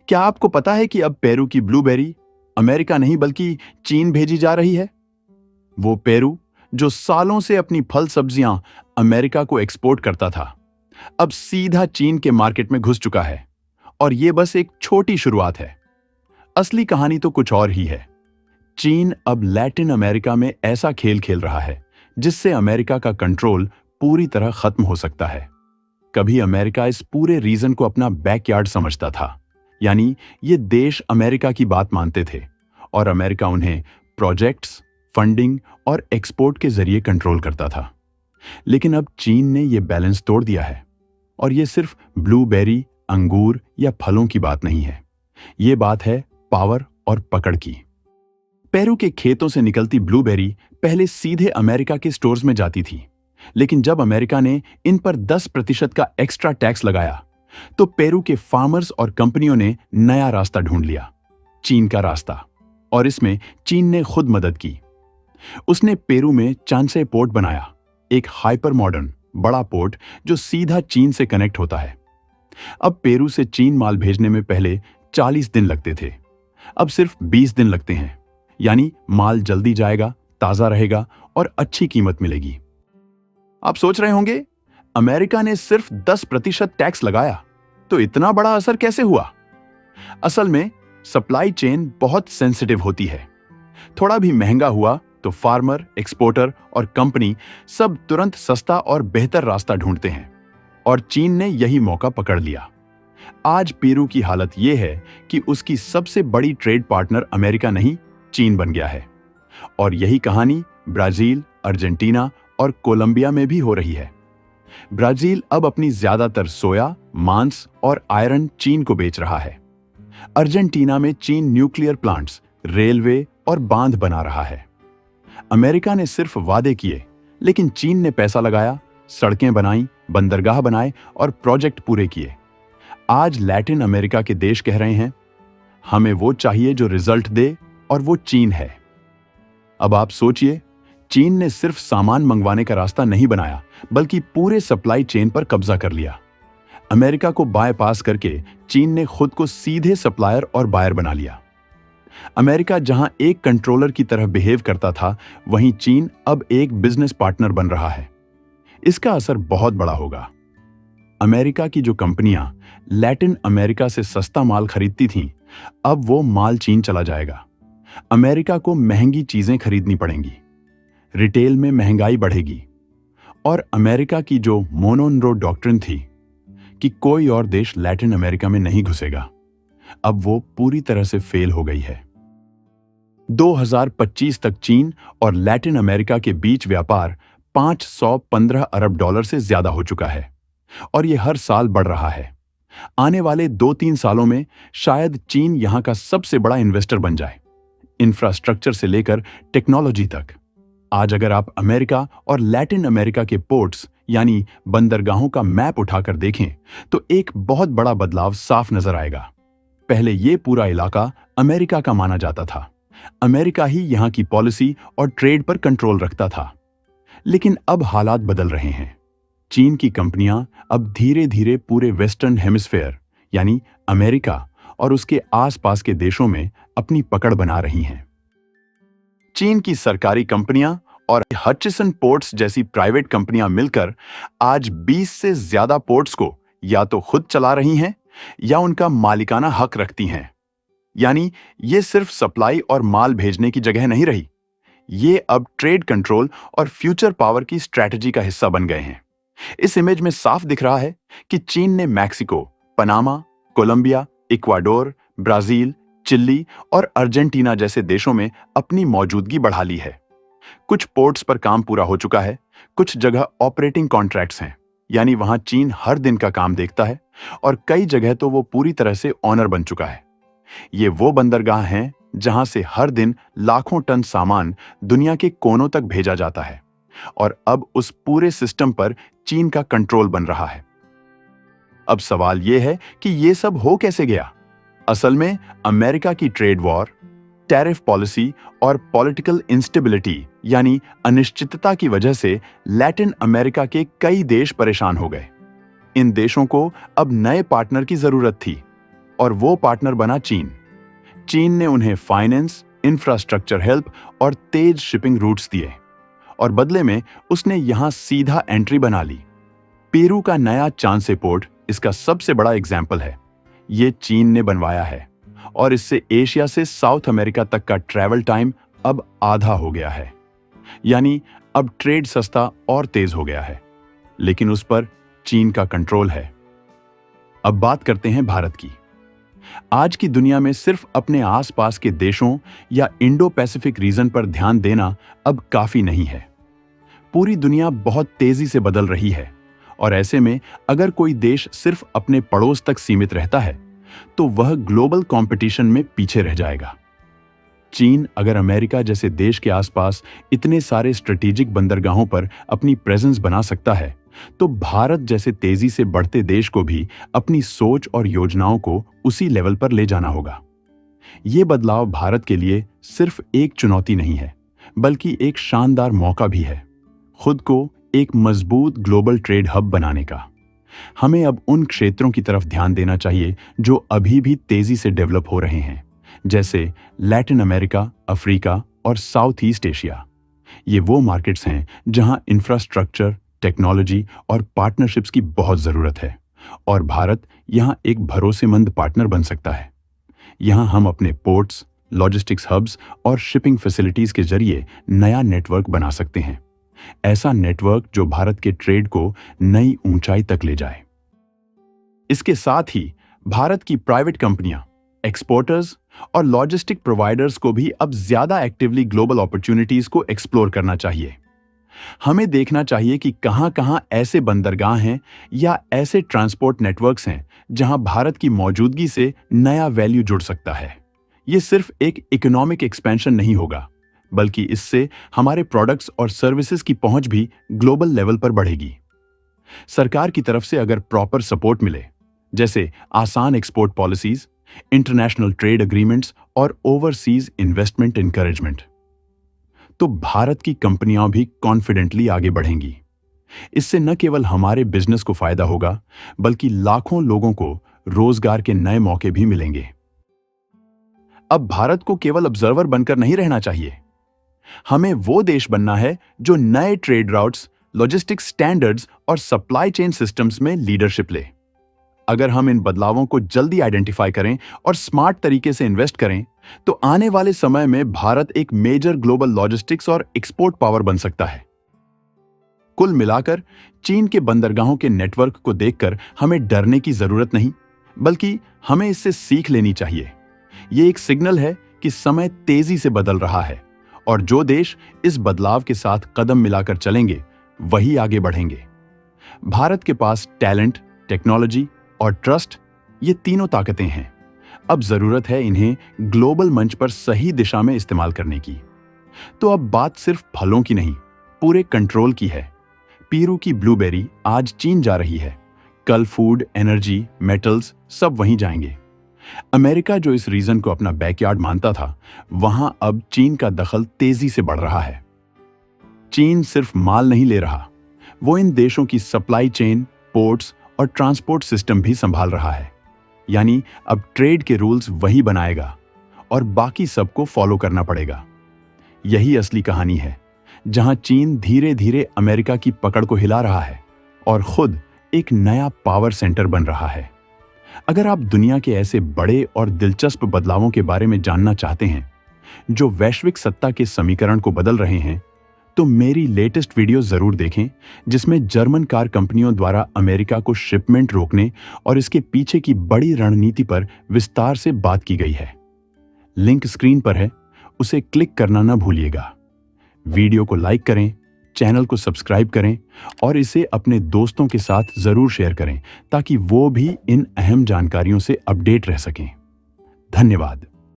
क्या आपको पता है कि अब पेरू की ब्लूबेरी अमेरिका नहीं बल्कि चीन भेजी जा रही है? वो पेरू जो सालों से अपनी फल सब्जियां अमेरिका को एक्सपोर्ट करता था, अब सीधा चीन के मार्केट में घुस चुका है। और ये बस एक छोटी शुरुआत है। असली कहानी तो कुछ और ही है। चीन अब लैटिन अमेरिका में ऐसा खेल खेल रहा है जिससे अमेरिका का कंट्रोल पूरी तरह खत्म हो सकता है। कभी अमेरिका इस पूरे रीजन को अपना बैकयार्ड समझता था, यानी ये देश अमेरिका की बात मानते थे और अमेरिका उन्हें प्रोजेक्ट्स, फंडिंग और एक्सपोर्ट के जरिए कंट्रोल करता था। लेकिन अब चीन ने यह बैलेंस तोड़ दिया है और ये सिर्फ ब्लूबेरी, अंगूर या फलों की बात नहीं है। ये बात है पावर और पकड़ की। पेरू के खेतों से निकलती ब्लूबेरी पहले सीधे अमेरिका के स्टोर्स में जाती थी, लेकिन जब अमेरिका ने इन पर 10% का एक्स्ट्रा टैक्स लगाया, तो पेरू के फार्मर्स और कंपनियों ने नया रास्ता ढूंढ लिया, चीन का रास्ता। और इसमें चीन ने खुद मदद की। उसने पेरू में चांसे पोर्ट बनाया, एक हाइपर मॉडर्न बड़ा पोर्ट जो सीधा चीन से कनेक्ट होता है। अब पेरू से चीन माल भेजने में पहले 40 दिन लगते थे, अब सिर्फ 20 दिन लगते हैं। यानी माल जल्दी जाएगा, ताजा रहेगा और अच्छी कीमत मिलेगी। आप सोच रहे होंगे, अमेरिका ने सिर्फ 10% टैक्स लगाया, तो इतना बड़ा असर कैसे हुआ? असल में सप्लाई चेन बहुत सेंसिटिव होती है। थोड़ा भी महंगा हुआ तो फार्मर, एक्सपोर्टर और कंपनी सब तुरंत सस्ता और बेहतर रास्ता ढूंढते हैं, और चीन ने यही मौका पकड़ लिया। आज पेरू की हालत यह है कि उसकी सबसे बड़ी ट्रेड पार्टनर अमेरिका नहीं, चीन बन गया है। और यही कहानी ब्राजील, अर्जेंटीना और कोलंबिया में भी हो रही है। ब्राजील अब अपनी ज्यादातर सोया, मांस और आयरन चीन को बेच रहा है। अर्जेंटीना में चीन न्यूक्लियर प्लांट्स, रेलवे और बांध बना रहा है। अमेरिका ने सिर्फ वादे किए, लेकिन चीन ने पैसा लगाया, सड़कें बनाई, बंदरगाह बनाए और प्रोजेक्ट पूरे किए। आज लैटिन अमेरिका के देश कह रहे हैं, हमें वो चाहिए जो रिजल्ट दे, और वो चीन है। अब आप सोचिए, चीन ने सिर्फ सामान मंगवाने का रास्ता नहीं बनाया, बल्कि पूरे सप्लाई चेन पर कब्जा कर लिया। अमेरिका को बायपास करके चीन ने खुद को सीधे सप्लायर और बायर बना लिया। अमेरिका जहां एक कंट्रोलर की तरह बिहेव करता था, वहीं चीन अब एक बिजनेस पार्टनर बन रहा है। इसका असर बहुत बड़ा होगा। अमेरिका की जो कंपनियां लैटिन अमेरिका से सस्ता माल खरीदती थीं, अब वो माल चीन चला जाएगा। अमेरिका को महंगी चीजें खरीदनी पड़ेंगी, रिटेल में महंगाई बढ़ेगी, और अमेरिका की जो मोनोनरो डॉक्ट्रिन थी कि कोई और देश लैटिन अमेरिका में नहीं घुसेगा, अब वो पूरी तरह से फेल हो गई है। 2025 तक चीन और लैटिन अमेरिका के बीच व्यापार $515 अरब से ज्यादा हो चुका है, और ये हर साल बढ़ रहा है। आने वाले 2-3 सालों में शायद चीन यहां का सबसे बड़ा इन्वेस्टर बन जाए, इंफ्रास्ट्रक्चर से लेकर टेक्नोलॉजी तक। आज अगर आप अमेरिका और लैटिन अमेरिका के पोर्ट्स यानी बंदरगाहों का मैप उठाकर देखें, तो एक बहुत बड़ा बदलाव साफ नजर आएगा। पहले ये पूरा इलाका अमेरिका का माना जाता था। अमेरिका ही यहां की पॉलिसी और ट्रेड पर कंट्रोल रखता था। लेकिन अब हालात बदल रहे हैं। चीन की कंपनियां अब धीरे धीरे पूरे वेस्टर्न हेमिस्फेयर यानी अमेरिका और उसके आसपास के देशों में अपनी पकड़ बना रही हैं। चीन की सरकारी कंपनियां और हचिसन पोर्ट्स जैसी प्राइवेट कंपनियां मिलकर आज 20 से ज्यादा पोर्ट्स को या तो खुद चला रही हैं या उनका मालिकाना हक रखती हैं। यानी ये सिर्फ सप्लाई और माल भेजने की जगह नहीं रही, ये अब ट्रेड कंट्रोल और फ्यूचर पावर की स्ट्रैटेजी का हिस्सा बन गए हैं। इस इमेज में साफ दिख रहा है कि चीन ने Mexico, Panama, Colombia, Ecuador, Brazil, Chile और अर्जेंटीना जैसे देशों में अपनी मौजूदगी बढ़ा ली है। कुछ पोर्ट्स पर काम पूरा हो चुका है, कुछ जगह ऑपरेटिंग कॉन्ट्रैक्ट्स हैं, यानी वहां चीन हर दिन का काम देखता है, और कई जगह तो वो पूरी तरह से ऑनर बन चुका है। ये वो बंदरगाह हैं जहां से हर दिन लाखों टन सामान दुनिया के कोनों तक भेजा जाता है, और अब उस पूरे सिस्टम पर चीन का कंट्रोल बन रहा है। अब सवाल यह है कि यह सब हो कैसे गया? असल में अमेरिका की ट्रेड वॉर, टैरिफ पॉलिसी और पॉलिटिकल इंस्टेबिलिटी यानी अनिश्चितता की वजह से लैटिन अमेरिका के कई देश परेशान हो गए। इन देशों को अब नए पार्टनर की जरूरत थी। और वो पार्टनर बना चीन। चीन ने उन्हें फाइनेंस, इंफ्रास्ट्रक्चर हेल्प और तेज शिपिंग रूट्स दिए और बदले में उसने यहां सीधा एंट्री बना ली। पेरू का नया चांसे पोर्ट इसका सबसे बड़ा एग्जाम्पल है। ये चीन ने बनवाया है और इससे एशिया से साउथ अमेरिका तक का ट्रैवल टाइम अब आधा हो गया है। यानी अब ट्रेड सस्ता और तेज हो गया है, लेकिन उस पर चीन का कंट्रोल है। अब बात करते हैं भारत की। आज की दुनिया में सिर्फ अपने आसपास के देशों या इंडो पैसिफिक रीजन पर ध्यान देना अब काफी नहीं है। पूरी दुनिया बहुत तेजी से बदल रही है और ऐसे में अगर कोई देश सिर्फ अपने पड़ोस तक सीमित रहता है तो वह ग्लोबल कंपटीशन में पीछे रह जाएगा। चीन अगर अमेरिका जैसे देश के आसपास इतने सारे स्ट्रेटेजिक बंदरगाहों पर अपनी प्रेजेंस बना सकता है, तो भारत जैसे तेजी से बढ़ते देश को भी अपनी सोच और योजनाओं को उसी लेवल पर ले जाना होगा। यह बदलाव भारत के लिए सिर्फ एक चुनौती नहीं है, बल्कि एक शानदार मौका भी है, खुद को एक मजबूत ग्लोबल ट्रेड हब बनाने का। हमें अब उन क्षेत्रों की तरफ ध्यान देना चाहिए जो अभी भी तेजी से डेवलप हो रहे हैं, जैसे लैटिन अमेरिका, अफ्रीका और साउथ ईस्ट एशिया। ये वो मार्केट्स हैं जहां इंफ्रास्ट्रक्चर, टेक्नोलॉजी और पार्टनरशिप्स की बहुत जरूरत है और भारत यहां एक भरोसेमंद पार्टनर बन सकता है। यहां हम अपने पोर्ट्स, लॉजिस्टिक्स हब्स और शिपिंग फैसिलिटीज के जरिए नया नेटवर्क बना सकते हैं। ऐसा नेटवर्क जो भारत के ट्रेड को नई ऊंचाई तक ले जाए। इसके साथ ही भारत की प्राइवेट कंपनियां, एक्सपोर्टर्स और लॉजिस्टिक प्रोवाइडर्स को भी अब ज्यादा एक्टिवली ग्लोबल अपॉर्चुनिटीज को एक्सप्लोर करना चाहिए। हमें देखना चाहिए कि कहां-कहां ऐसे बंदरगाह हैं या ऐसे ट्रांसपोर्ट नेटवर्क्स हैं जहां भारत की मौजूदगी से नया वैल्यू जुड़ सकता है। यह सिर्फ एक इकोनॉमिक एक्सपेंशन नहीं होगा, बल्कि इससे हमारे प्रोडक्ट्स और सर्विसेज की पहुंच भी ग्लोबल लेवल पर बढ़ेगी। सरकार की तरफ से अगर प्रॉपर सपोर्ट मिले, जैसे आसान export policies, international trade agreements और ओवरसीज इन्वेस्टमेंट एनकरेजमेंट, तो भारत की कंपनियां भी कॉन्फिडेंटली आगे बढ़ेंगी। इससे न केवल हमारे बिजनेस को फायदा होगा, बल्कि लाखों लोगों को रोजगार के नए मौके भी मिलेंगे। अब भारत को केवल ऑब्जर्वर बनकर नहीं रहना चाहिए। हमें वो देश बनना है जो नए ट्रेड राउट्स, लॉजिस्टिक्स स्टैंडर्ड्स और सप्लाई चेन सिस्टम्स में लीडरशिप ले। अगर हम इन बदलावों को जल्दी आइडेंटिफाई करें और स्मार्ट तरीके से इन्वेस्ट करें, तो आने वाले समय में भारत एक मेजर ग्लोबल लॉजिस्टिक्स और एक्सपोर्ट पावर बन सकता है। कुल मिलाकर चीन के बंदरगाहों के नेटवर्क को देखकर हमें डरने की जरूरत नहीं, बल्कि हमें इससे सीख लेनी चाहिए। यह एक सिग्नल है कि समय तेजी से बदल रहा है और जो देश इस बदलाव के साथ कदम मिलाकर चलेंगे, वही आगे बढ़ेंगे। भारत के पास टैलेंट, टेक्नोलॉजी और ट्रस्ट, ये तीनों ताकतें हैं। अब जरूरत है इन्हें ग्लोबल मंच पर सही दिशा में इस्तेमाल करने की। तो अब बात सिर्फ फलों की नहीं, पूरे कंट्रोल की है। पेरू की ब्लूबेरी आज चीन जा रही है, कल फूड, एनर्जी, मेटल्स सब वहीं जाएंगे। अमेरिका जो इस रीजन को अपना बैकयार्ड मानता था, वहां अब चीन का दखल तेजी से बढ़ रहा है। चीन सिर्फ माल नहीं ले रहा, वो इन देशों की सप्लाई चेन, पोर्ट्स और ट्रांसपोर्ट सिस्टम भी संभाल रहा है। यानी अब ट्रेड के रूल्स वही बनाएगा और बाकी सबको फॉलो करना पड़ेगा। यही असली कहानी है, जहां चीन धीरे धीरे अमेरिका की पकड़ को हिला रहा है और खुद एक नया पावर सेंटर बन रहा है। अगर आप दुनिया के ऐसे बड़े और दिलचस्प बदलावों के बारे में जानना चाहते हैं जो वैश्विक सत्ता के समीकरण को बदल रहे हैं, तो मेरी लेटेस्ट वीडियो जरूर देखें, जिसमें जर्मन कार कंपनियों द्वारा अमेरिका को शिपमेंट रोकने और इसके पीछे की बड़ी रणनीति पर विस्तार से बात की गई है। लिंक स्क्रीन पर है, उसे क्लिक करना न भूलिएगा। वीडियो को लाइक करें, चैनल को सब्सक्राइब करें और इसे अपने दोस्तों के साथ जरूर शेयर करें, ताकि वो भी इन अहम जानकारियों से अपडेट रह सकें। धन्यवाद।